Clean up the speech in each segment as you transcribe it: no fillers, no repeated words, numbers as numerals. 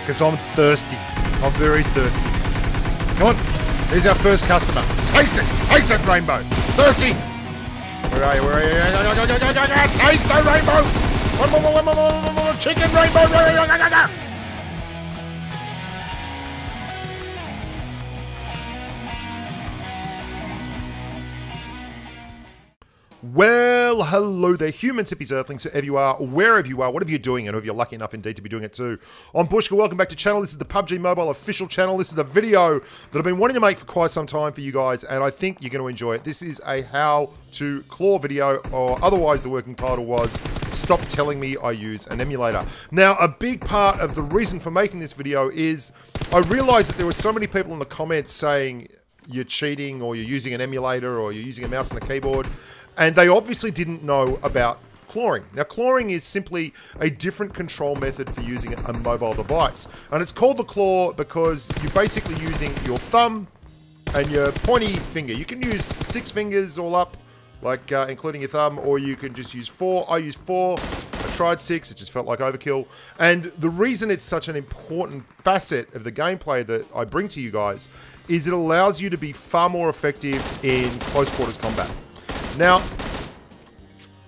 because I'm thirsty. I'm very thirsty. Come on. Here's our first customer. Taste it. Taste it, Rainbow. Thirsty. Where are you? Where are you? Taste the Rainbow. One more. Chicken Rainbow. Well, hello there, humans, hippies, earthlings, whoever you are, wherever you are, whatever you're doing, and if you're lucky enough indeed to be doing it too. I'm Bushka, welcome back to the channel. This is the PUBG Mobile official channel. This is a video that I've been wanting to make for quite some time for you guys, and I think you're going to enjoy it. This is a how to claw video, or otherwise the working title was, stop telling me I use an emulator. Now, a big part of the reason for making this video is I realized that there were so many people in the comments saying you're cheating, or you're using an emulator, or you're using a mouse and a keyboard. And they obviously didn't know about clawing. Now, clawing is simply a different control method for using a mobile device. And it's called the claw because you're basically using your thumb and your pointy finger. You can use 6 fingers all up, like including your thumb, or you can just use 4. I use 4. I tried 6. It just felt like overkill. And the reason it's such an important facet of the gameplay that I bring to you guys is it allows you to be far more effective in close quarters combat. Now,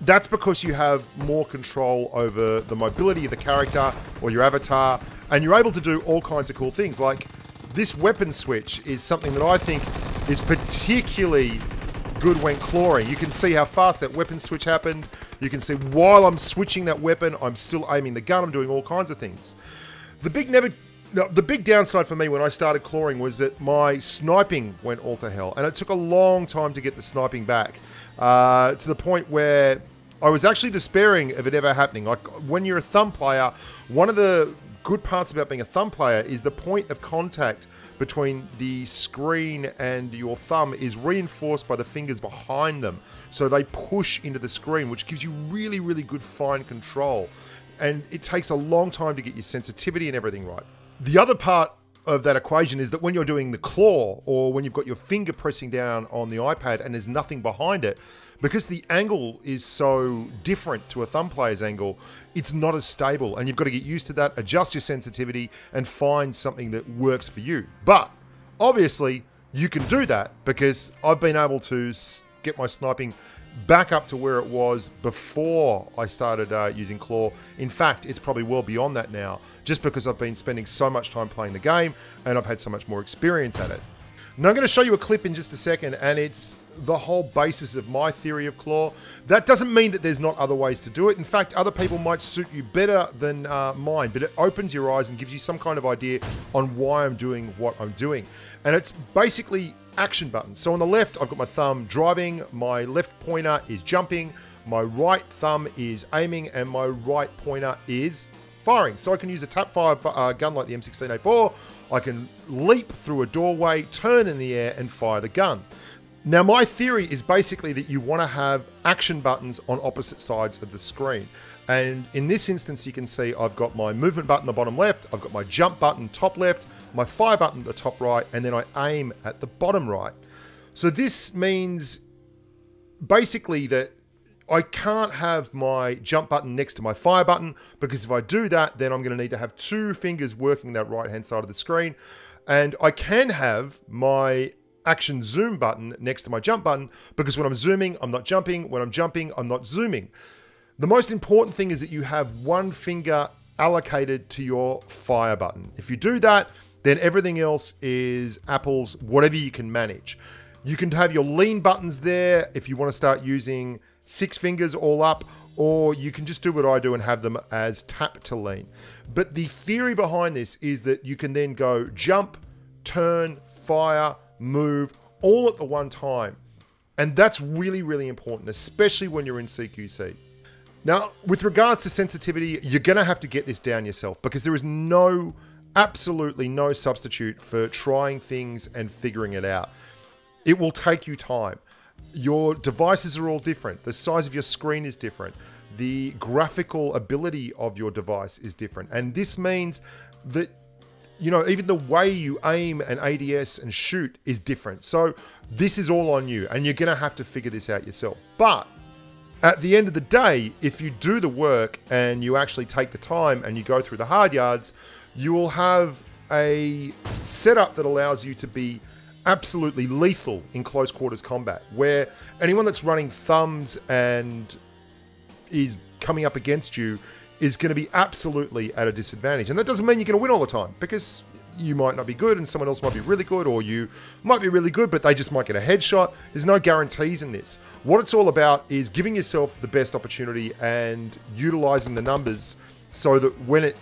that's because you have more control over the mobility of the character or your avatar, and you're able to do all kinds of cool things. Like, this weapon switch is something that I think is particularly good when clawing. You can see how fast that weapon switch happened. You can see while I'm switching that weapon, I'm still aiming the gun. I'm doing all kinds of things. The big downside for me when I started clawing was that my sniping went all to hell, and it took a long time to get the sniping back. To the point where I was actually despairing of it ever happening. Like, when you're a thumb player, one of the good parts about being a thumb player is the point of contact between the screen and your thumb is reinforced by the fingers behind them. So they push into the screen, which gives you really, really good fine control. And it takes a long time to get your sensitivity and everything right. The other part of that equation is that when you're doing the claw, or when you've got your finger pressing down on the iPad and there's nothing behind it, because the angle is so different to a thumb player's angle, it's not as stable, and you've got to get used to that, adjust your sensitivity, and find something that works for you. But obviously you can do that because I've been able to get my sniping back up to where it was before I started using claw. In fact, it's probably well beyond that now, just because I've been spending so much time playing the game and I've had so much more experience at it. Now, I'm going to show you a clip in just a second, and it's the whole basis of my theory of claw. That doesn't mean that there's not other ways to do it. In fact, other people might suit you better than mine, but it opens your eyes and gives you some kind of idea on why I'm doing what I'm doing. And it's basically action buttons. So on the left, I've got my thumb driving, my left pointer is jumping, my right thumb is aiming, and my right pointer is firing. So I can use a tap fire gun like the M16A4. I can leap through a doorway, turn in the air, and fire the gun. Now, my theory is basically that you want to have action buttons on opposite sides of the screen. And in this instance, you can see I've got my movement button, the bottom left, I've got my jump button, top left, my fire button, the top right, and then I aim at the bottom right. So this means basically that I can't have my jump button next to my fire button, because if I do that, then I'm going to need to have 2 fingers working that right-hand side of the screen. And I can have my action zoom button next to my jump button, because when I'm zooming, I'm not jumping. When I'm jumping, I'm not zooming. The most important thing is that you have 1 finger allocated to your fire button. If you do that, then everything else is apples, whatever you can manage. You can have your lean buttons there if you want to start using 6 fingers all up, or you can just do what I do and have them as tap to lean. But the theory behind this is that you can then go jump, turn, fire, move, all at the one time. And that's really, really important, especially when you're in CQC. Now, with regards to sensitivity, you're going to have to get this down yourself, because there is absolutely no substitute for trying things and figuring it out. It will take you time. Your devices are all different. The size of your screen is different. The graphical ability of your device is different. And this means that, you know, even the way you aim and ADS and shoot is different. So this is all on you, and you're going to have to figure this out yourself. But at the end of the day, if you do the work and you actually take the time and you go through the hard yards, you will have a setup that allows you to be absolutely lethal in close quarters combat, where anyone that's running thumbs and is coming up against you is going to be absolutely at a disadvantage. And that doesn't mean you're going to win all the time, because you might not be good and someone else might be really good, or you might be really good but they just might get a headshot. There's no guarantees in this. What it's all about is giving yourself the best opportunity and utilizing the numbers so that when it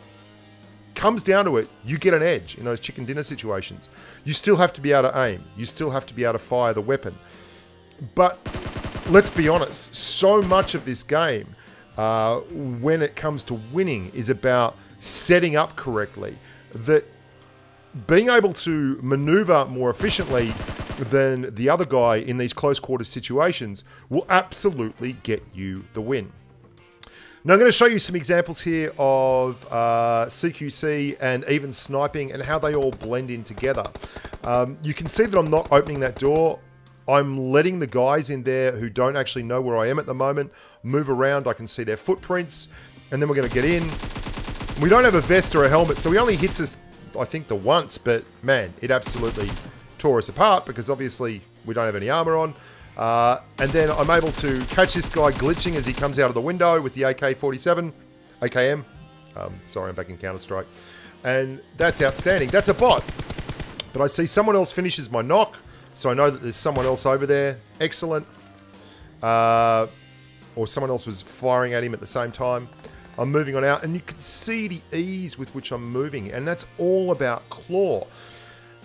comes down to it, you get an edge in those chicken dinner situations. You still have to be able to aim. You still have to be able to fire the weapon. But let's be honest, so much of this game, when it comes to winning, is about setting up correctly, that being able to maneuver more efficiently than the other guy in these close quarters situations will absolutely get you the win. Now I'm going to show you some examples here of CQC and even sniping and how they all blend in together. You can see that I'm not opening that door. I'm letting the guys in there who don't actually know where I am at the moment move around. I can see their footprints, and then we're going to get in. We don't have a vest or a helmet, so he only hits us, I think, the once, but man, it absolutely tore us apart because obviously we don't have any armor on. And then I'm able to catch this guy glitching as he comes out of the window with the AK-47, AKM. Sorry, I'm back in Counter-Strike. And that's outstanding. That's a bot. But I see someone else finishes my knock, so I know that there's someone else over there. Excellent. Or someone else was firing at him at the same time. I'm moving on out, and you can see the ease with which I'm moving, and that's all about Claw.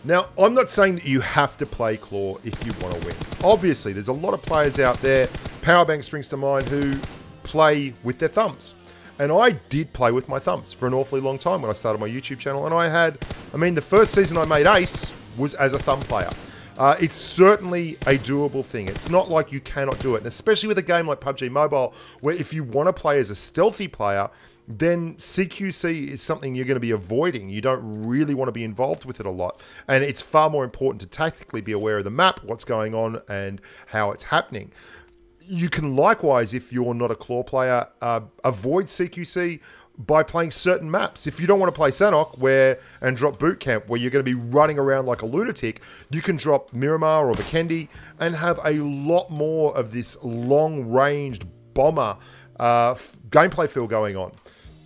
Now, I'm not saying that you have to play Claw if you want to win. Obviously, there's a lot of players out there, Powerbank springs to mind, who play with their thumbs. And I did play with my thumbs for an awfully long time when I started my YouTube channel, and I mean, the first season I made Ace was as a thumb player. It's certainly a doable thing. It's not like you cannot do it. And especially with a game like PUBG Mobile, where if you want to play as a stealthy player, then CQC is something you're going to be avoiding. You don't really want to be involved with it a lot. And it's far more important to tactically be aware of the map, what's going on, and how it's happening. You can likewise, if you're not a Claw player, avoid CQC by playing certain maps. If you don't want to play Sanhok and drop Boot Camp, where you're going to be running around like a lunatic, you can drop Miramar or Vikendi and have a lot more of this long-ranged bomber gameplay feel going on.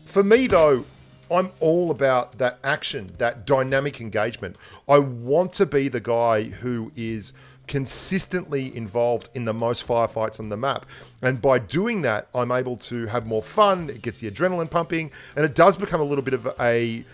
For me, though, I'm all about that action, that dynamic engagement. I want to be the guy who is consistently involved in the most firefights on the map. And by doing that, I'm able to have more fun. It gets the adrenaline pumping, and it does become a little bit of a,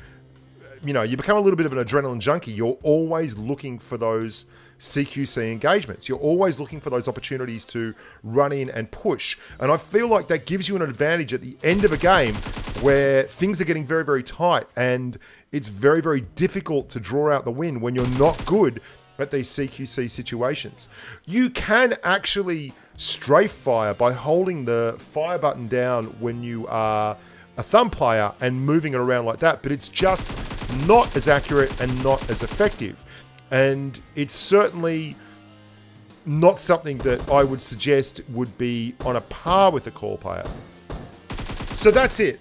you become a little bit of an adrenaline junkie. You're always looking for those CQC engagements. You're always looking for those opportunities to run in and push. And I feel like that gives you an advantage at the end of a game where things are getting very, very tight, and it's very, very difficult to draw out the win when you're not good at these CQC situations. You can actually strafe fire by holding the fire button down when you are a thumb player and moving it around like that, but it's just not as accurate and not as effective. And it's certainly not something that I would suggest would be on a par with a Claw player. So that's it.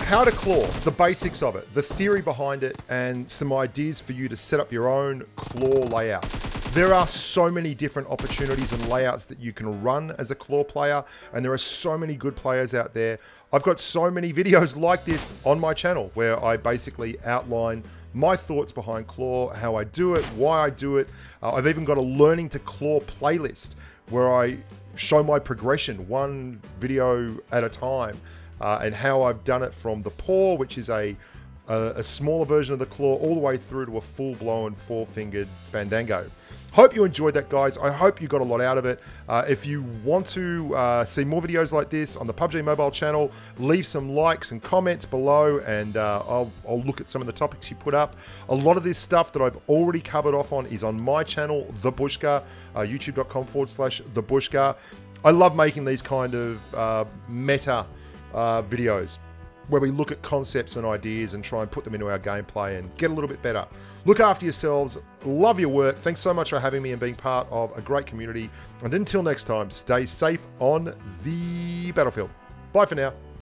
How to Claw, the basics of it, the theory behind it, and some ideas for you to set up your own Claw layout. There are so many different opportunities and layouts that you can run as a Claw player, and there are so many good players out there. I've got so many videos like this on my channel where I basically outline my thoughts behind Claw, how I do it, why I do it. I've even got a Learning to Claw playlist where I show my progression, one video at a time. And how I've done it from the paw, which is a smaller version of the claw, all the way through to a full-blown four-fingered Fandango. Hope you enjoyed that, guys. I hope you got a lot out of it. If you want to see more videos like this on the PUBG Mobile channel, leave some likes and comments below, and I'll look at some of the topics you put up. A lot of this stuff that I've already covered off on is on my channel, The Bushka, youtube.com/TheBushka. I love making these kind of meta videos where we look at concepts and ideas and try and put them into our gameplay and get a little bit better. Look after yourselves. Love your work. Thanks so much for having me and being part of a great community. And until next time, stay safe on the battlefield. Bye for now.